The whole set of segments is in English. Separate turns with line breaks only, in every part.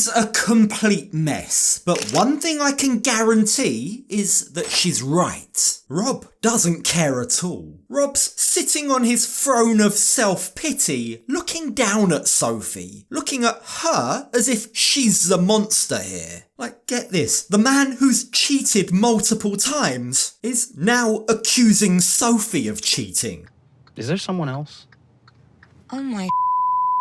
is a complete mess, but one thing I can guarantee is that she's right. Rob doesn't care at all. Rob's sitting on his throne of self-pity, looking down at Sophie, looking at her as if she's the monster here. Like, get this, the man who's cheated multiple times is now accusing Sophie of cheating.
Is there someone else?
Oh my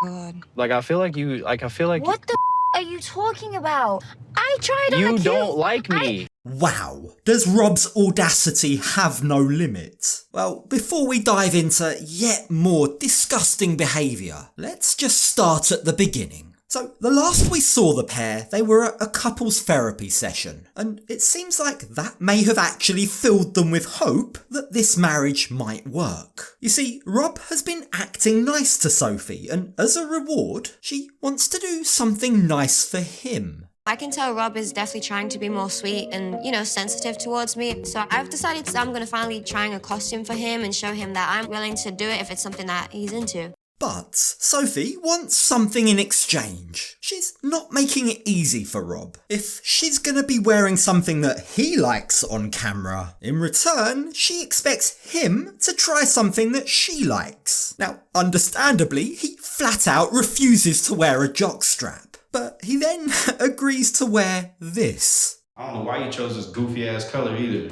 God.
Like, I feel like
What the are you talking about? I tried on
you don't like me.
Wow, does Rob's audacity have no limit? Well, before we dive into yet more disgusting behaviour, let's just start at the beginning. So, the last we saw the pair, they were at a couples therapy session, and it seems like that may have actually filled them with hope that this marriage might work. You see, Rob has been acting nice to Sophie, and as a reward, she wants to do something nice for him.
I can tell Rob is definitely trying to be more sweet and, sensitive towards me. So I've decided that I'm going to finally try a costume for him and show him that I'm willing to do it if it's something that he's into.
But Sophie wants something in exchange. She's not making it easy for Rob. If she's gonna be wearing something that he likes on camera, in return, she expects him to try something that she likes. Now, understandably, he flat out refuses to wear a jockstrap, but he then agrees to wear this.
I don't know why you chose this goofy ass color either. You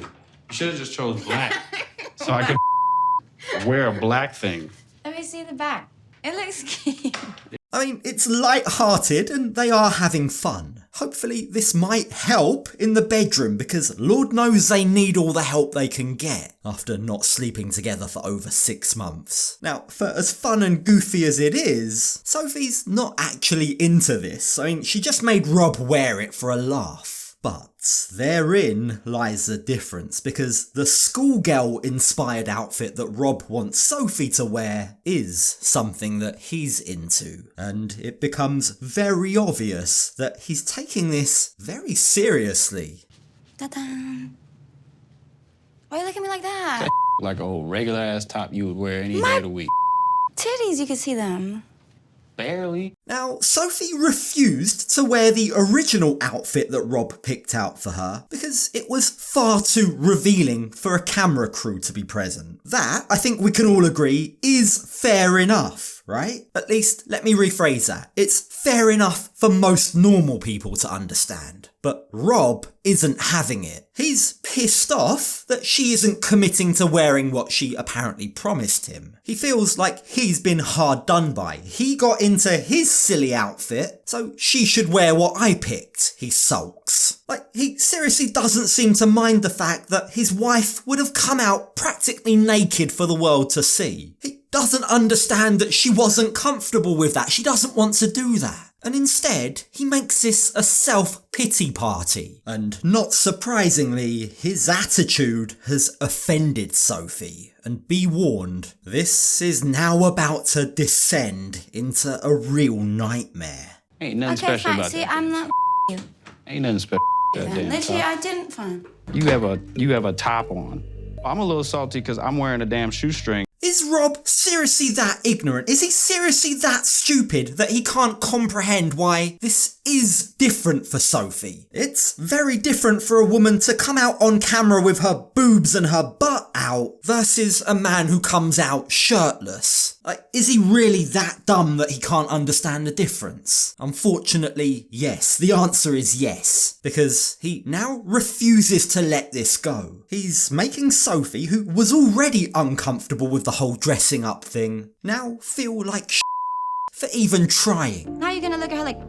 should have just chose black, so I could wear a black thing.
Let me see the back. It looks cute.
I mean, it's light-hearted and they are having fun. Hopefully this might help in the bedroom because Lord knows they need all the help they can get after not sleeping together for over 6 months. Now, for as fun and goofy as it is, Sophie's not actually into this. I mean, she just made Rob wear it for a laugh. But therein lies the difference, because the schoolgirl-inspired outfit that Rob wants Sophie to wear is something that he's into, and it becomes very obvious that he's taking this very seriously.
Ta-da! Why you look at me like that?
Like a old regular ass top you would wear any day of the week.
Titties, you can see them.
Barely.
Now, Sophie refused to wear the original outfit that Rob picked out for her because it was far too revealing for a camera crew to be present. That, I think we can all agree, is fair enough, right? At least, let me rephrase that. It's fair enough for most normal people to understand. But Rob isn't having it. He's pissed off that she isn't committing to wearing what she apparently promised him. He feels like he's been hard done by. He got into his silly outfit, so she should wear what I picked, he sulks. Like, he seriously doesn't seem to mind the fact that his wife would have come out practically naked for the world to see. He doesn't understand that she wasn't comfortable with that. She doesn't want to do that. And instead, he makes this a self-pity party. And not surprisingly, his attitude has offended Sophie. And be warned, this is now about to descend into a real nightmare.
Ain't nothing special about
see,
that.
I'm not
Ain't nothing special about that damn
literally,
top.
I didn't find.
You have a top on. I'm a little salty because I'm wearing a damn shoestring.
Is Rob seriously that ignorant? Is he seriously that stupid that he can't comprehend why this is different for Sophie? It's very different for a woman to come out on camera with her boobs and her butt out versus a man who comes out shirtless. Like, is he really that dumb that he can't understand the difference? Unfortunately, yes. The answer is yes, because he now refuses to let this go. He's making Sophie, who was already uncomfortable with the whole dressing up thing, now feel like for even trying.
Now you're gonna look at her like,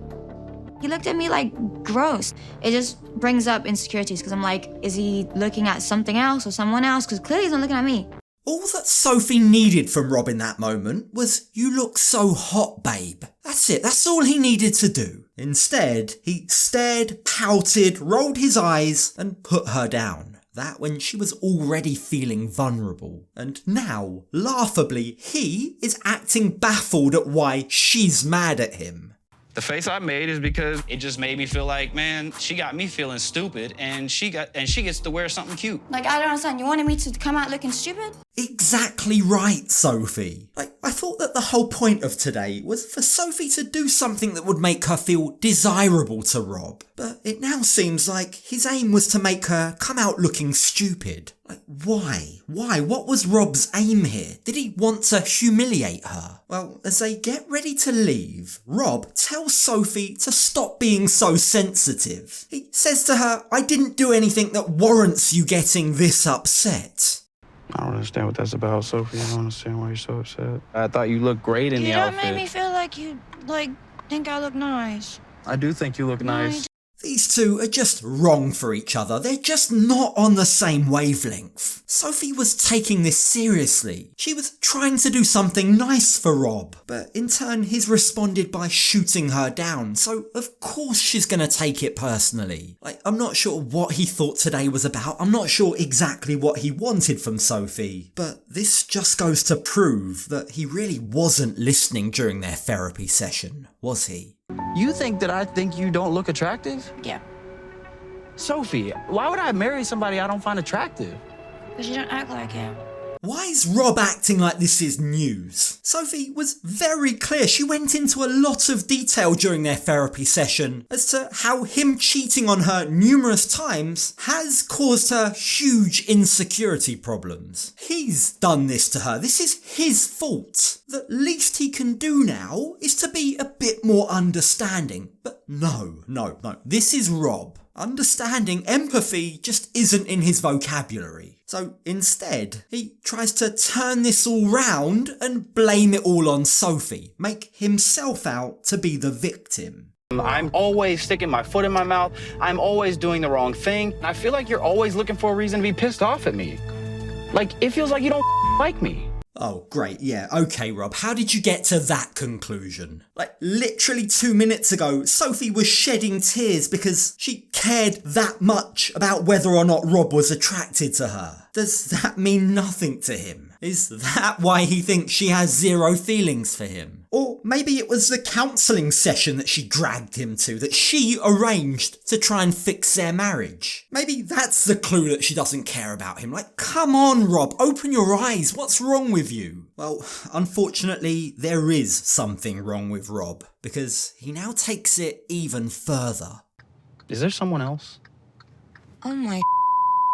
he looked at me like gross. It just brings up insecurities because I'm like, is he looking at something else or someone else? Because clearly he's not looking at me.
All that Sophie needed from Rob in that moment was, "You look so hot, babe." That's it, that's all he needed to do. Instead, he stared, pouted, rolled his eyes, and put her down. That when she was already feeling vulnerable. And now, laughably, he is acting baffled at why she's mad at him.
The face I made is because it just made me feel like, man, she got me feeling stupid, and she gets to wear something cute.
Like, I don't understand. You wanted me to come out looking stupid?
Exactly right, Sophie. Like, I thought that the whole point of today was for Sophie to do something that would make her feel desirable to Rob, but it now seems like his aim was to make her come out looking stupid. Like, why? Why? What was Rob's aim here? Did he want to humiliate her? Well, as they get ready to leave, Rob tells Sophie to stop being so sensitive. He says to her, "I didn't do anything that warrants you getting this upset."
I don't understand what that's about, Sophie. I don't understand why you're so upset. I thought you looked great in the outfit.
You don't make me feel like you, think I look nice.
I do think you look nice.
These two are just wrong for each other. They're just not on the same wavelength. Sophie was taking this seriously. She was trying to do something nice for Rob, but in turn he's responded by shooting her down, so of course she's gonna take it personally. Like, I'm not sure what he thought today was about. I'm not sure exactly what he wanted from Sophie, but this just goes to prove that he really wasn't listening during their therapy session, was he?
You think that I think you don't look attractive?
Yeah,
Sophie, why would I marry somebody I don't find attractive?
but you don't act like it.
Why is Rob acting like this is news? Sophie was very clear. She went into a lot of detail during their therapy session as to how him cheating on her numerous times has caused her huge insecurity problems. He's done this to her. This is his fault. The least he can do now is to be a bit more understanding. But no. This is Rob. Understanding, empathy just isn't in his vocabulary. So instead, he tries to turn this all round and blame it all on Sophie, make himself out to be the victim.
I'm always sticking my foot in my mouth. I'm always doing the wrong thing. I feel like you're always looking for a reason to be pissed off at me. Like, it feels like you don't like me.
Oh, great, yeah, okay, Rob, how did you get to that conclusion? Like, literally 2 minutes ago, Sophie was shedding tears because she cared that much about whether or not Rob was attracted to her. Does that mean nothing to him? Is that why he thinks she has zero feelings for him? Or maybe it was the counselling session that she dragged him to, that she arranged to try and fix their marriage. Maybe that's the clue that she doesn't care about him. Like, come on, Rob, open your eyes. What's wrong with you? Well, unfortunately, there is something wrong with Rob, because he now takes it even further.
Is there someone else?
Oh my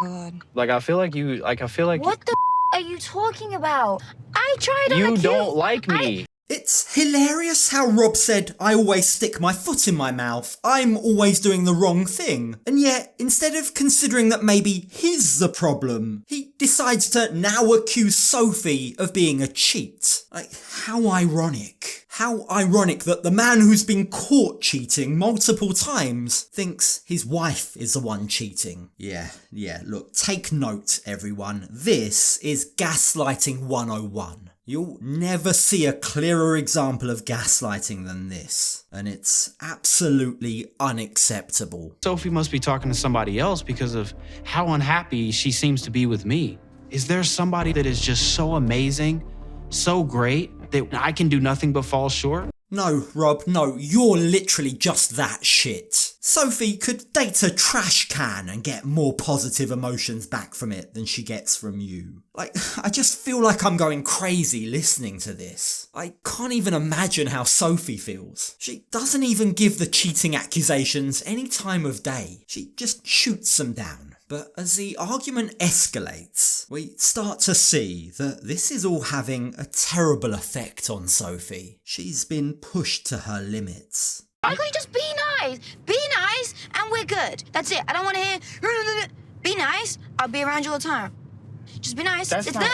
God.
I feel like you,
What the are you talking about? I tried to
you don't like me.
It's hilarious how Rob said, "I always stick my foot in my mouth, I'm always doing the wrong thing." And yet, instead of considering that maybe he's the problem, he decides to now accuse Sophie of being a cheat. Like, how ironic. How ironic that the man who's been caught cheating multiple times thinks his wife is the one cheating. Yeah, look, take note, everyone. This is Gaslighting 101. You'll never see a clearer example of gaslighting than this, and it's absolutely unacceptable.
Sophie must be talking to somebody else because of how unhappy she seems to be with me. Is there somebody that is just so amazing, so great, that I can do nothing but fall short?
No, Rob, no, you're literally just that shit. Sophie could date a trash can and get more positive emotions back from it than she gets from you. Like, I just feel like I'm going crazy listening to this. I can't even imagine how Sophie feels. She doesn't even give the cheating accusations any time of day. She just shoots them down. But as the argument escalates, we start to see that this is all having a terrible effect on Sophie. She's been pushed to her limits.
Why can't you just be nice? Be nice and we're good. That's it. I don't want to hear, be nice, I'll be around you all the time. Just be nice.
That's
it's
not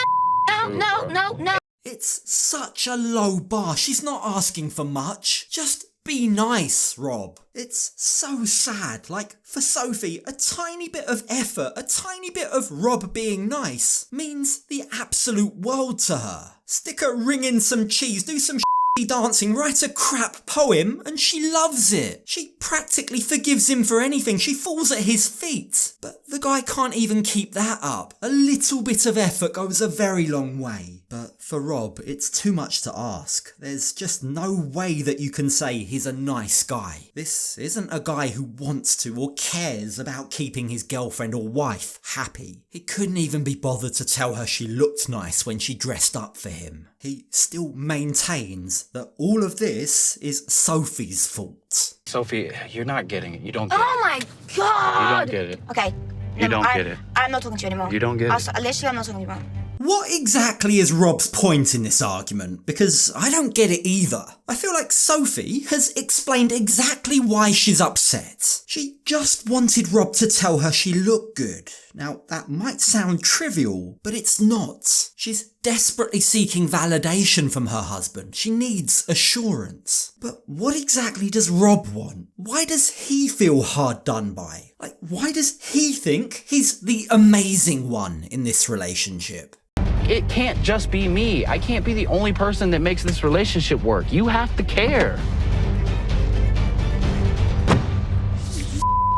no.
It's such a low bar. She's not asking for much. Just be nice, Rob. It's so sad. Like, for Sophie, a tiny bit of effort, a tiny bit of Rob being nice means the absolute world to her. Stick a ring in some cheese, do some dancing, write a crap poem, and she loves it. She practically forgives him for anything. She falls at his feet. But the guy can't even keep that up. A little bit of effort goes a very long way. But for Rob, it's too much to ask. There's just no way that you can say he's a nice guy. This isn't a guy who wants to or cares about keeping his girlfriend or wife happy. He couldn't even be bothered to tell her she looked nice when she dressed up for him. He still maintains that all of this is Sophie's fault.
Sophie, you're not getting it. You don't get it.
Oh my God!
You don't get it.
Okay.
You don't get it.
I'm not talking to you anymore.
You don't get it.
Literally, I'm not talking to you anymore.
What exactly is Rob's point in this argument? Because I don't get it either. I feel like Sophie has explained exactly why she's upset. She just wanted Rob to tell her she looked good. Now, that might sound trivial, but it's not. She's desperately seeking validation from her husband. She needs assurance. But what exactly does Rob want? Why does he feel hard done by? Like, why does he think he's the amazing one in this relationship?
It can't just be me. I can't be the only person that makes this relationship work. You have to care.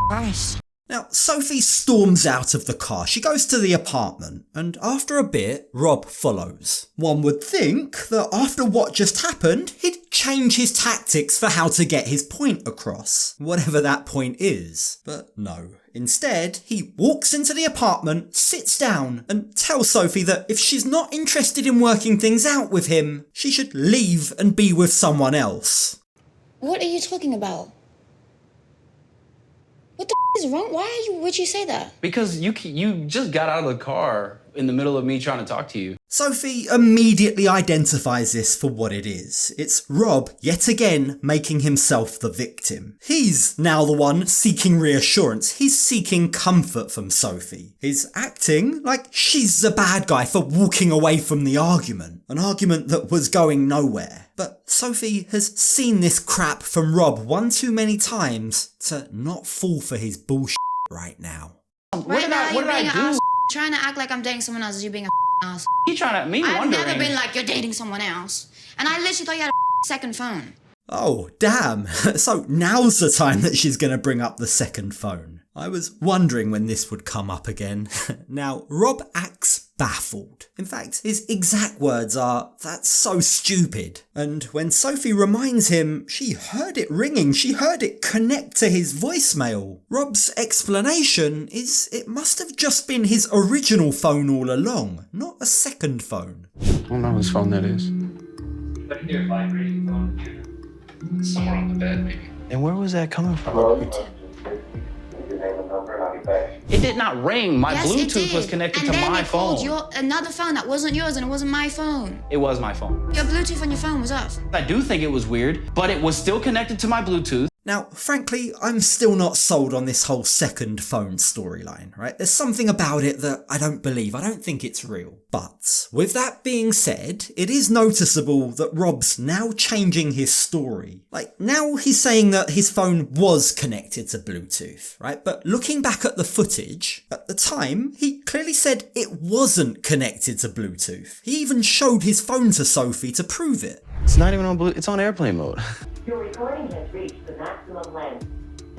Christ.
Now, Sophie storms out of the car. She goes to the apartment, and after a bit, Rob follows. One would think that after what just happened, he'd change his tactics for how to get his point across, whatever that point is. But no. Instead, he walks into the apartment, sits down, and tells Sophie that if she's not interested in working things out with him, she should leave and be with someone else.
What are you talking about? What the is wrong? Would you say that?
Because you just got out of the car in the middle of me trying to talk to you.
Sophie immediately identifies this for what it is. It's Rob, yet again, making himself the victim. He's now the one seeking reassurance. He's seeking comfort from Sophie. He's acting like she's the bad guy for walking away from the argument. An argument that was going nowhere. But Sophie has seen this crap from Rob one too many times to not fall for his bullshit right now.
Right now, you're being an
do?
ass. Trying to act like I'm dating someone else is you being a ass.
You trying to me
I've
wondering.
never been like you're dating someone else. And I literally thought you had a second phone.
Oh, damn. So now's the time that she's going to bring up the second phone. I was wondering when this would come up again. Now, Rob acts baffled. In fact, his exact words are, "That's so stupid." And when Sophie reminds him she heard it ringing, she heard it connect to his voicemail, Rob's explanation is it must have just been his original phone all along, not a second phone.
I don't know whose phone that is.
But here, vibrating phone. Somewhere on the bed, maybe.
And where was that coming from? It did not ring. My
Yes, it
Bluetooth
did.
was connected
and
to
then
my
it called
phone.
another phone that wasn't yours and it wasn't my phone.
It was my phone.
Your Bluetooth on your phone was off.
I do think it was weird, but it was still connected to my Bluetooth.
Now, frankly, I'm still not sold on this whole second phone storyline, right? There's something about it that I don't believe. I don't think it's real. But with that being said, it is noticeable that Rob's now changing his story. Like, now he's saying that his phone was connected to Bluetooth, right? But looking back at the footage, at the time, he clearly said it wasn't connected to Bluetooth. He even showed his phone to Sophie to prove it.
It's not even on Bluetooth. It's on airplane mode.
Your recording has reached the maximum length.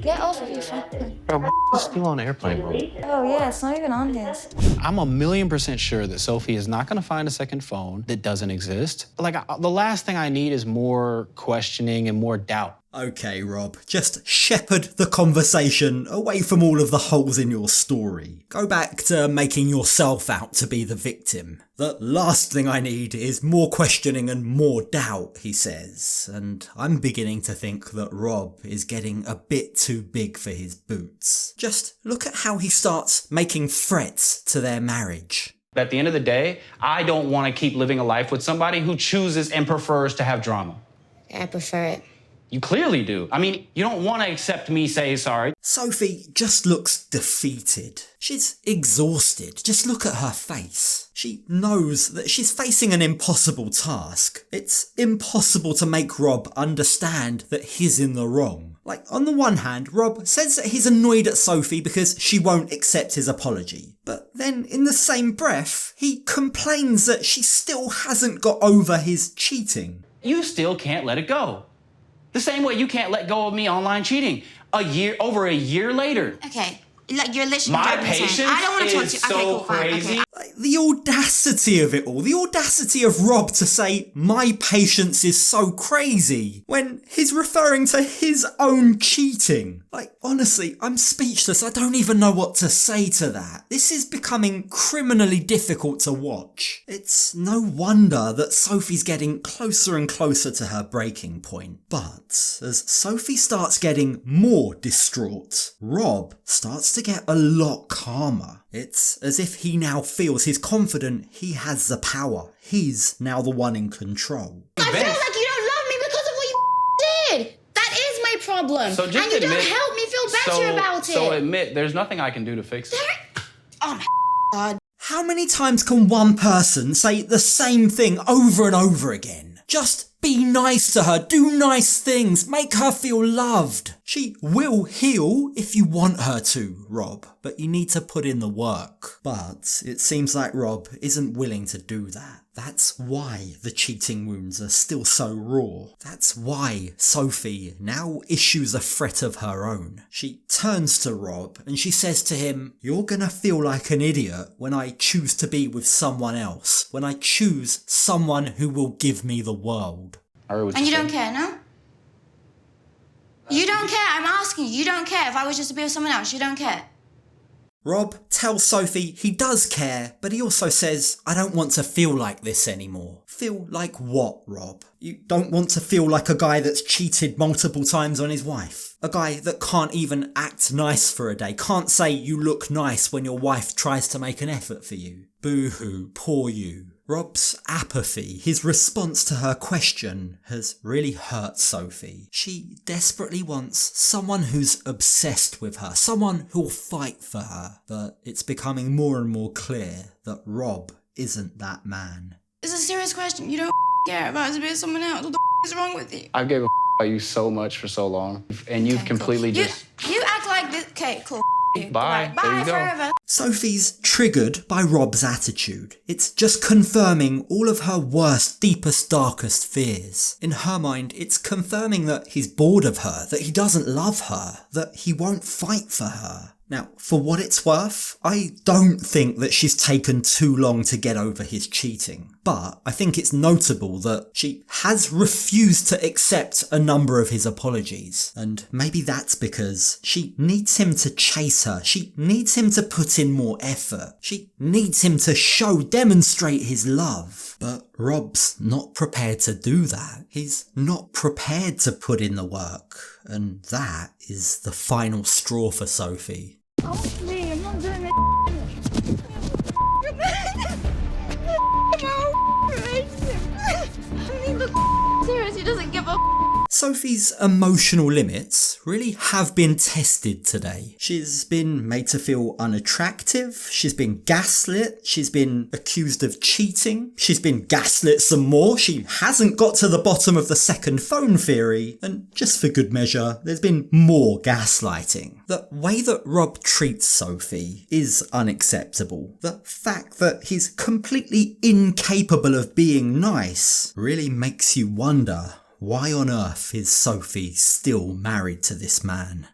Get off of your phone.
Bro, it's still on airplane mode.
Oh yeah, it's not even on his.
I'm 1,000,000% sure that Sophie is not going to find a second phone that doesn't exist. Like, the last thing I need is more questioning and more doubt.
Okay, Rob, just shepherd the conversation away from all of the holes in your story. Go back to making yourself out to be the victim. The last thing I need is more questioning and more doubt, he says. And I'm beginning to think that Rob is getting a bit too big for his boots. Just look at how he starts making threats to their marriage.
At the end of the day, I don't want to keep living a life with somebody who chooses and prefers to have drama.
I prefer it.
You clearly do. I mean, you don't want to accept me say sorry.
Sophie just looks defeated. She's exhausted. Just look at her face. She knows that she's facing an impossible task. It's impossible to make Rob understand that he's in the wrong. Like, on the one hand, Rob says that he's annoyed at Sophie because she won't accept his apology. But then, in the same breath, he complains that she still hasn't got over his cheating.
you still can't let it go. The same way you can't let go of me online cheating. Over a year later.
Okay, like you're literally
My
driving me insane.
patience
I don't want to talk to you.
is
Okay,
so
cool, fine.
crazy.
Okay.
Like, the audacity of it all, the audacity of Rob to say, my patience is so crazy, when he's referring to his own cheating. Like, honestly, I'm speechless. I don't even know what to say to that. This is becoming criminally difficult to watch. It's no wonder that Sophie's getting closer and closer to her breaking point. But as Sophie starts getting more distraught, Rob starts to get a lot calmer. It's as if he now feels he's confident he has the power. He's now the one in control.
I feel like you don't love me because of what you did. That is my problem.
So just
and you
admit,
don't help me feel better about it.
So admit, there's nothing I can do to fix it.
Oh my God.
How many times can one person say the same thing over and over again? Just be nice to her, do nice things, make her feel loved. She will heal if you want her to, Rob, but you need to put in the work. But it seems like Rob isn't willing to do that. That's why the cheating wounds are still so raw. That's why Sophie now issues a threat of her own. She turns to Rob and she says to him, "You're gonna feel like an idiot when I choose to be with someone else, when I choose someone who will give me the world."
And you don't care, no? You don't care. I'm asking you. You don't care. If I was just to be with someone else, you don't care.
Rob tells Sophie he does care, but he also says, "I don't want to feel like this anymore." Feel like what, Rob? You don't want to feel like a guy that's cheated multiple times on his wife? A guy that can't even act nice for a day, can't say you look nice when your wife tries to make an effort for you? Boo-hoo, poor you. Rob's apathy, his response to her question, has really hurt Sophie. She desperately wants someone who's obsessed with her, someone who'll fight for her. But it's becoming more and more clear that Rob isn't that man.
It's a serious question. You don't care about to be with someone else. What the is wrong with you?
I gave a about you so much for so long, and you've completely
cool.
just...
You act like this. Okay, cool.
Bye.
Bye
There you go.
forever.
Sophie's triggered by Rob's attitude. It's just confirming all of her worst, deepest, darkest fears. In her mind, it's confirming that he's bored of her, that he doesn't love her, that he won't fight for her. Now, for what it's worth, I don't think that she's taken too long to get over his cheating. But I think it's notable that she has refused to accept a number of his apologies. And maybe that's because she needs him to chase her. She needs him to put in more effort. She needs him to demonstrate his love. But Rob's not prepared to do that. He's not prepared to put in the work. And that is the final straw for Sophie.
Oh, me, I'm not doing it. No, serious, he doesn't give a.
Sophie's emotional limits really have been tested today. She's been made to feel unattractive, she's been gaslit, she's been accused of cheating, she's been gaslit some more, she hasn't got to the bottom of the second phone theory, and just for good measure, there's been more gaslighting. The way that Rob treats Sophie is unacceptable. The fact that he's completely incapable of being nice really makes you wonder, why on earth is Sophie still married to this man?